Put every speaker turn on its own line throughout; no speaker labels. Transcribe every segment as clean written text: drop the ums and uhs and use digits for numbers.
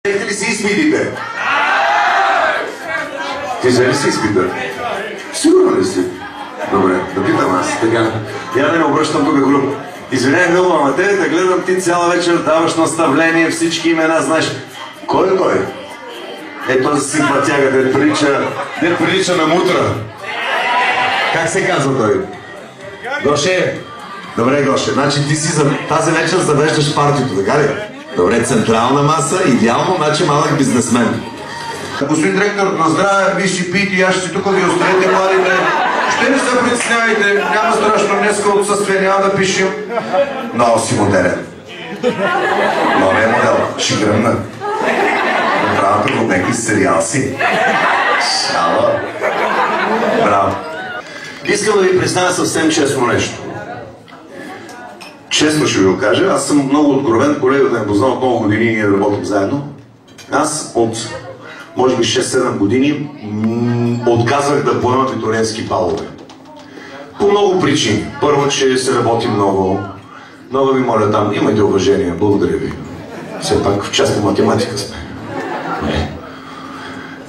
Взехте ли си изпитите? Ти взе ли си изпита? Сигурно ли си? Добре, да питам аз. Така, я да не обръщам тук грубо. Извиняй много, ама те да гледам, ти цяла вечер даваш наставление, всички имена, знаеш. Кой е той? Е, този си пътяга, дед прилича на мутра. Как се казва той? Гоше? Добре, Гоше, значи ти си за тази вечер завеждаш партито, така ли? Добре, централна маса, идеално, значи малък бизнесмен. Господин директор, на здраве, виж и пийте, и аз ще си тук ви оставете младите. Ще не се притеснявайте, няма страшно, днеска отсъствие, няма да пишем. Много си модерен. Новия модел, ще гръмна. Правата от някакви сериал си. Шала. Браво. Искам да ви представя съвсем честно нещо. Честно ще ви го кажа, аз съм много откровен, колегата ме познал от много години и ние работим заедно. Аз от, може би 6-7 години, отказах да поема питоренски балове. По много причини. Първо, че се работи много. Много ви моля там, имайте уважение, благодаря ви. Все пак в частна математика сме.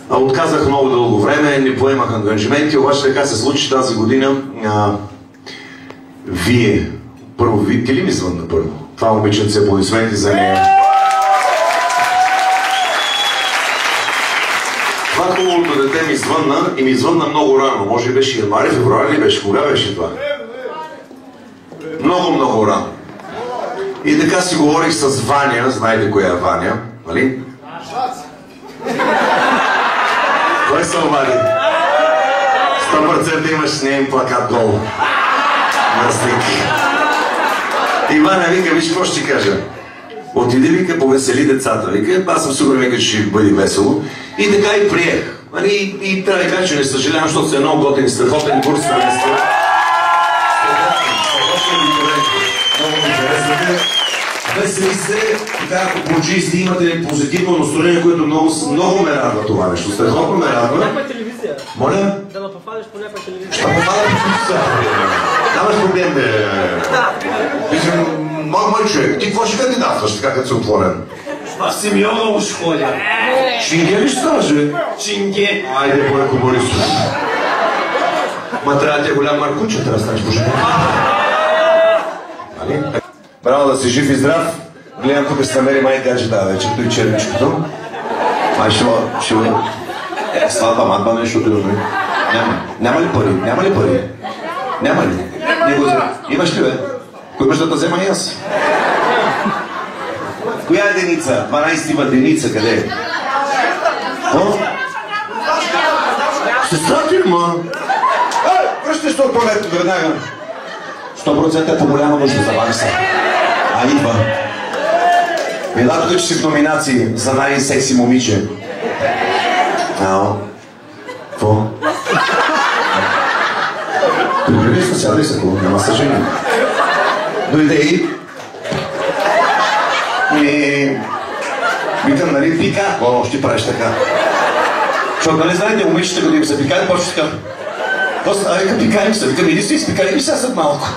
Отказах много дълго време, не поемах ангажименти, обаче така се случи тази година. Вие, първо, видите ли ми звънна първо? Това обичат се аплодисменти за нея. Това хубавото дете ми звънна и ми звънна много рано. Може би беше януари, февруари ли беше? Кога беше това? Много рано. И така си говорих с Ваня, знаете коя е Ваня, нали? Кой се обади? 100% имаш с неин плакат долу. Мръсник. И Ваня вика, виж какво ще ти кажа. Отиди, вика, повесели децата. Вика, аз съм сигурен, вика, че ще бъде весело. И така и приех. И трябва да кажа, че не съжалявам, защото са много готини, страхотен курс на места. Много интересно. Весели се, така ако получили имате позитивно настроение, което много ме радва това нещо. Страхотно ме радва.
Някаква телевизия.
Моля?
Да ме попадеш по някаква телевизия.
Ще попадаш по телевизия. Нямаш проблем, бе. Виждам, мой човек, ти какво ще кандидатваш, така като си отворен?
В Симеоново ще ходя.
Чинге ли ще ставаш, бе?
Чинге.
Айде, Бойко Борисов. Ма трябва да ти е голям Маркуча, трябва да станеш по живота. Нали? Браво, да си жив и здрав. Гледам, тук ще намери май гадже тази вечер, той червичкото. Май ще го... Сватба, матба, нещо друго. Няма ли пари? Няма ли пари? Няма ли? Имаш ли, бе? Кой имаш да те взема и аз? Коя е Деница? 12 има Деница, къде е? Сестра ти, ма? Връщаш това туалетно, веднага. 100% е по-голяма нужда за Ванеса. А идва. Милатко, че си в номинации за най-секси момиче. Ао. Какво? Прибери се, сядай се, ако няма съжение. Дойде и... Викам, нали, пика? О, ще правиш така. Защото, нали, знаете, момичета, като им се пикаят, почва така. После, вика, пикаем се, викам, иди си, изпикай ми сега след малко.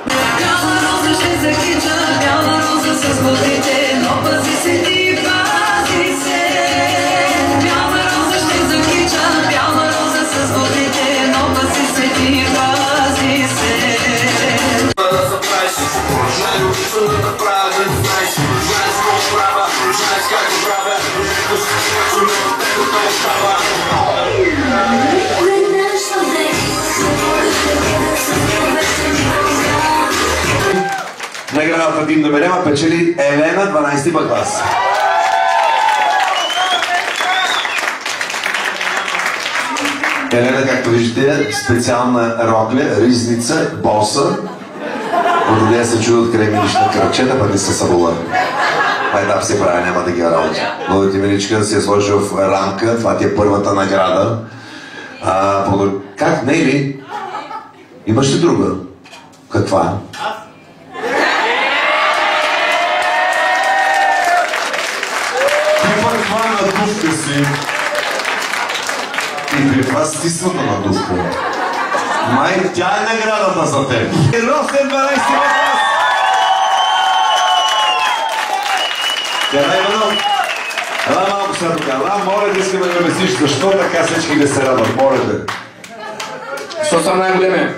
Бяла роза ще закича, бяла роза с водите, но пази се ти, пази се. Бяла роза ще закича, бяла роза с водите, но пази се ти, пази се.
Наградата Дим Домерема печели Елена, 12-ти клас. Елена, както виждате, специална рокля, ризница, боса. От идея се чудят кремилищна кръчета, пък не са събола. Етап се прави, няма да ги работи. Но ти Миличка си е сложил в рамка, това ти е първата награда. Как, не ли? Имаш ли друга? Каква? Припърва надувка си. И при това стисната надувка. Май, тя е наградата за теб. Росен 12 клас! Тя най-много. Ела малко сега тук. Ела, моля да искаме да обясниш защо така всички да се радват. Моля да.
Що съм най-големия?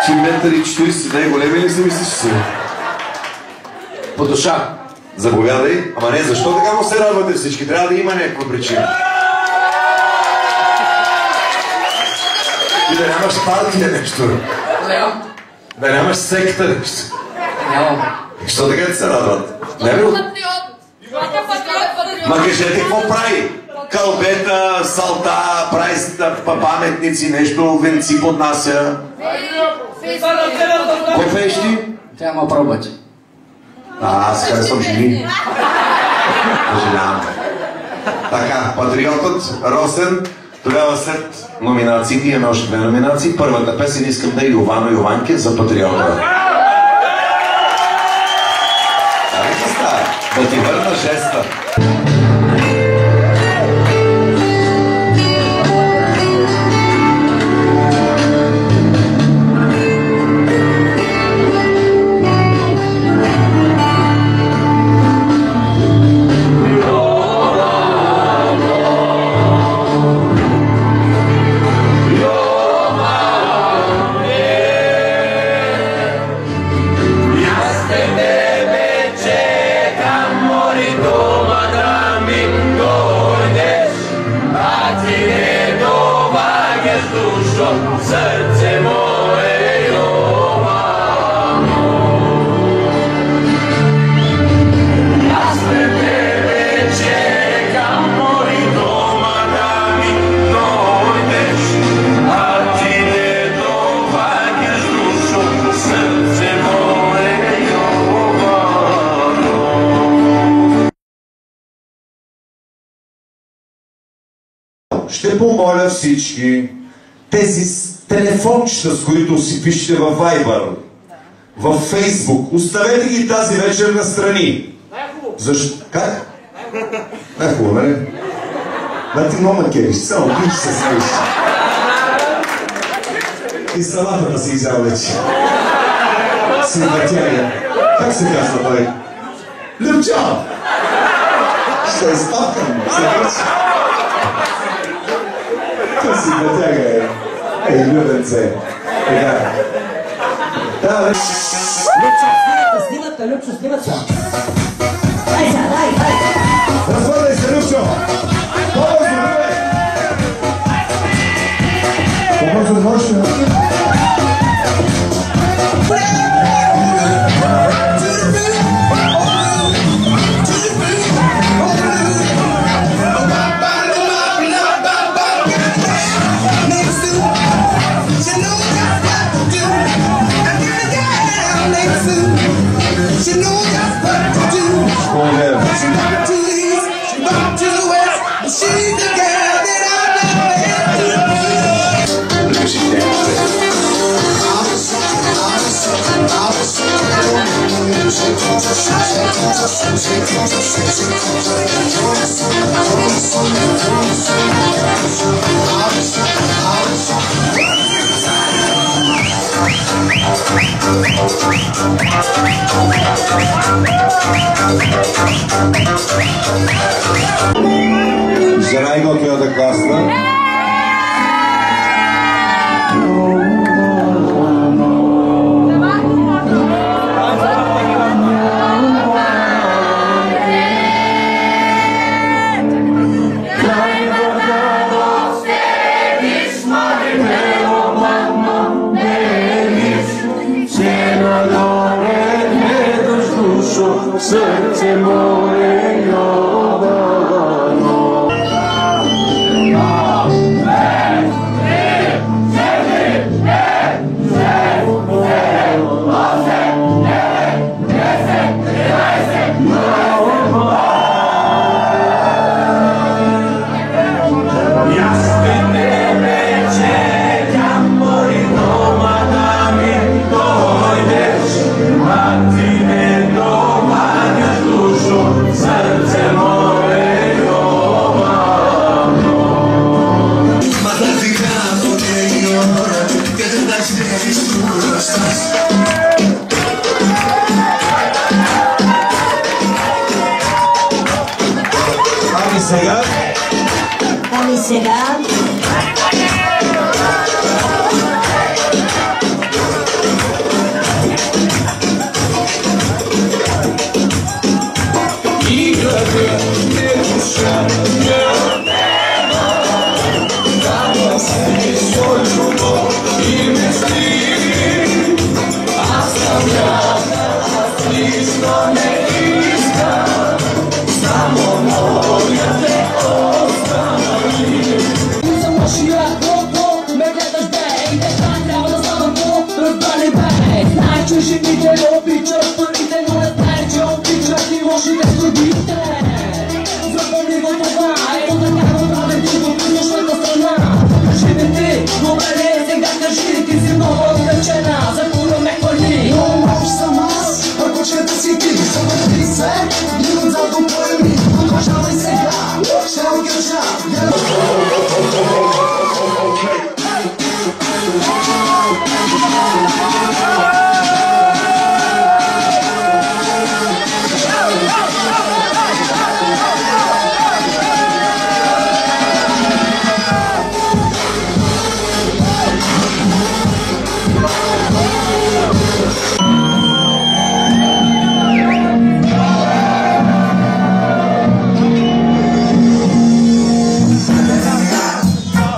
Че метър и 40 най-големи ли си мислиш си?
По душа.
Заповядай. Ама не, защо така му се радвате всички? Трябва да има някаква причина. И да нямаш партия нещо.
Нямам.
Да нямаш секта нещо.
Нямам.
Защо така ти се радват? Не бе? Ма кажете какво прави? Кълбета, салта, прави паметници, нещо, венци поднася. Кой пееш ти?
Трябва да пробвате.
Аз харесвам жени. Съжалявам. Така, патриотът Росен. Тогава след номинациите имаме още две номинации. Първата песен искам да е Йовано Йованке за патриота. Да ти върна жеста.
Srce moje Jovano, ja sve tebe čekam, moj doma da mi dojdeš, a ti ne dovađaš dušo, srce moje Jovano.
Ще помоля всички тези телефончета, с които си пишете във Viber, във Facebook, оставете ги тази вечер настрани. Защо? Как? Най-хубаво, нали? Да ти много макериш, само пиш се смеш. И салатата си изял вече. Симпатяга. Как се казва той? Любчо! Ще изпавкам, се върши. Това симпатяга е. Ей, любенце. Така. Да, бе.
Любчо, снимате. Дай сега, дай.
Развърдай се, Любчо. По-бързо, бе. По-бързо не можеш ли? Žerajgo, ki je da klasna.
Srce moje jovano.
Ами сега.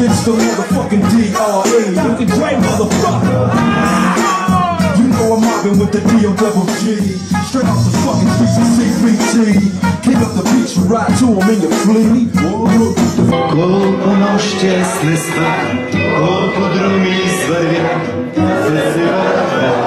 It's the motherfucking DRE, looking great, motherfucker. You know I'm mobbing with the D-O-double-G, straight off the fucking streets of CBT. Kick up the beach, you ride to them in your fleet.
Колко нощесни ста, колко друми извървя, се